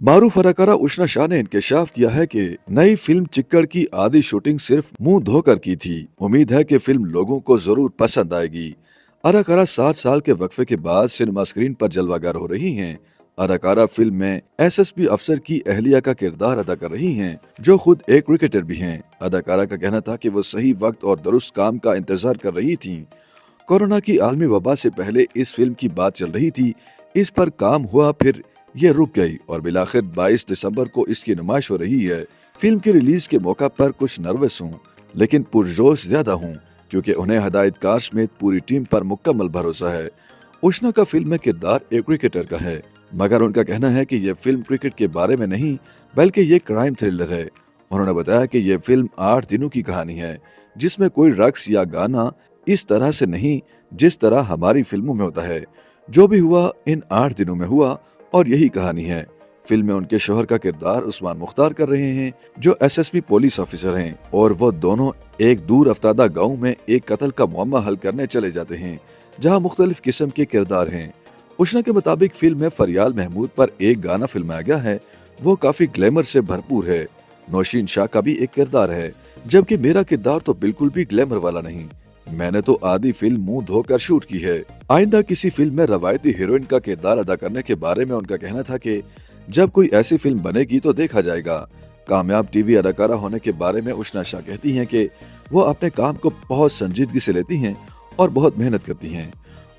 मारूफ अदाकारा उष्णा शाह ने इंकशाफ किया है कि नई फिल्म चिक्कड़ की आधी शूटिंग सिर्फ मुंह धोकर की थी। उम्मीद है कि फिल्म लोगों को जरूर पसंद आएगी। अदाकारा 7 साल के वक्फे के बाद सिनेमा स्क्रीन पर जलवागर हो रही हैं। अदाकारा फिल्म में एसएसपी अफसर की अहलिया का किरदार अदा कर रही हैं, जो खुद एक क्रिकेटर भी हैं। अदाकारा का कहना था कि वो सही वक्त और दुरुस्त काम का इंतजार कर रही थी। कोरोना की आलमी वबा से पहले इस फिल्म की बात चल रही थी। इस पर काम हुआ, फिर ये रुक गई और बिलाखिर 22 दिसंबर को इसकी नुमाइश हो रही है। फिल्म के रिलीज के मौका पर कुछ नर्वस हूँ, लेकिन पुरजोश ज्यादा हूँ क्योंकि उन्हें हदायतकार समेत पूरी टीम पर मुकम्मल भरोसा है। उष्णा का फिल्म में किरदार एक क्रिकेटर का है, मगर उनका कहना है कि यह फिल्म क्रिकेट के बारे में नहीं बल्कि ये क्राइम थ्रिलर है। उन्होंने बताया कि यह फिल्म 8 दिनों की कहानी है, जिसमें कोई रक्स या गाना इस तरह से नहीं जिस तरह हमारी फिल्मों में होता है। जो भी हुआ इन 8 दिनों में हुआ और यही कहानी है। फिल्म में उनके शोहर का किरदार उस्मान मुख्तार कर रहे हैं, जो एसएसपी पुलिस ऑफिसर हैं, और वो दोनों एक दूर अफ्तादा गांव में एक कत्ल का मुअम्मा हल करने चले जाते हैं, जहां मुख्तलिफ किस्म के किरदार हैं। उष्णा के मुताबिक फिल्म में फरियाल महमूद पर एक गाना फिल्माया गया है, वो काफी ग्लैमर से भरपूर है। नौशीन शाह का भी एक किरदार है, जबकि मेरा किरदार तो बिल्कुल भी ग्लैमर वाला नहीं। मैंने तो आधी फिल्म मुंह धोकर शूट की है। आइंदा किसी फिल्म में रवायती हीरोइन का किरदार अदा करने के बारे में उनका कहना था कि जब कोई ऐसी फिल्म बनेगी तो देखा जाएगा। कामयाब टीवी अदाकारा होने के बारे में उष्णा शाह कहती हैं कि वो अपने काम को बहुत संजीदगी से लेती हैं और बहुत मेहनत करती हैं।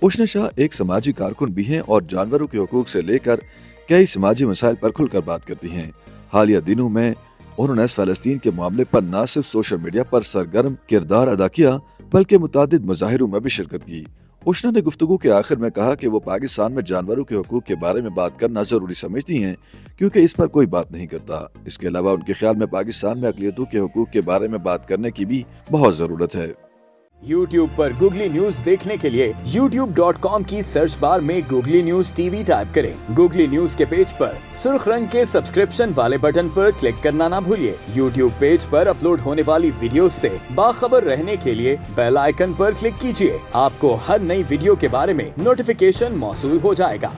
उष्णा शाह एक समाजी कारकुन भी हैं और जानवरों के हुकूक से लेकर कई समाजी मसाइल पर खुलकर बात करती हैं। हालिया दिनों में उन्होंने फलस्तीन के मामले पर न सिर्फ सोशल मीडिया पर सरगर्म किरदार अदा किया बल्कि मुतादिद मुजाहिरों में भी शिरकत की। उष्णा ने गुफ्तगू के आखिर में कहा कि वो पाकिस्तान में जानवरों के हुकूक के बारे में बात करना जरूरी समझती हैं, क्योंकि इस पर कोई बात नहीं करता। इसके अलावा उनके ख्याल में पाकिस्तान में अक़लियतों के हुकूक के बारे में बात करने की भी बहुत जरूरत है। YouTube पर गूगली न्यूज देखने के लिए youtube.com की सर्च बार में गूगली न्यूज टीवी टाइप करें। गूगली न्यूज के पेज पर सुर्ख रंग के सब्सक्रिप्शन वाले बटन पर क्लिक करना ना भूलिए। YouTube पेज पर अपलोड होने वाली वीडियोस से बाखबर रहने के लिए बेल आइकन पर क्लिक कीजिए। आपको हर नई वीडियो के बारे में नोटिफिकेशन मौसूल हो जाएगा।